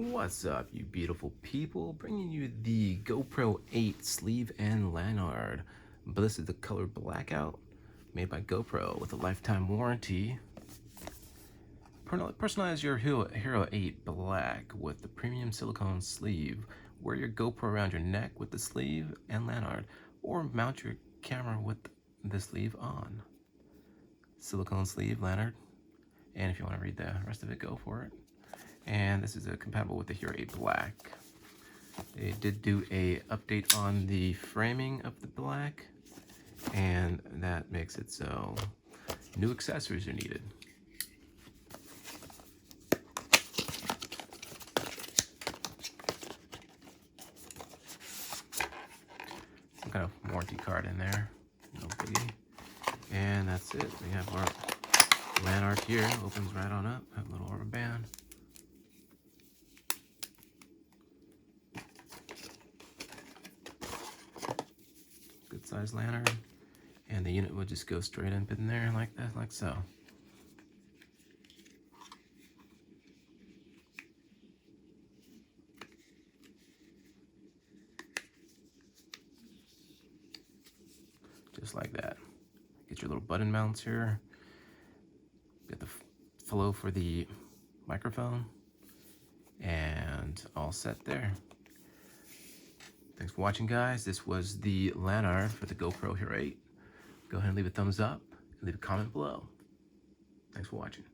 What's up, you beautiful people? Bringing you the GoPro 8 sleeve and lanyard. But this is the color blackout, made by GoPro with a lifetime warranty. Personalize your HERO8 Black with the premium silicone sleeve. Wear your GoPro around your neck with the sleeve and lanyard, or mount your camera with the sleeve on. Silicone sleeve, lanyard, and if you want to read the rest of it, go for it. And this is compatible with the HERO8 Black. They did do a update on the framing of the black, and that makes it so new accessories are needed. Some kind of warranty card in there, no biggie. And that's it. We have our Lanyard here, opens right on up, have a little rubber band. Good size lanyard, and the unit would just go straight up in there like that, like so. Just like that. Get your little button mounts here. Get the flow for the microphone, and all set there. Thanks for watching, guys. This was the Lanyard for the GoPro HERO8. Go ahead and leave a thumbs up and leave a comment below. Thanks for watching.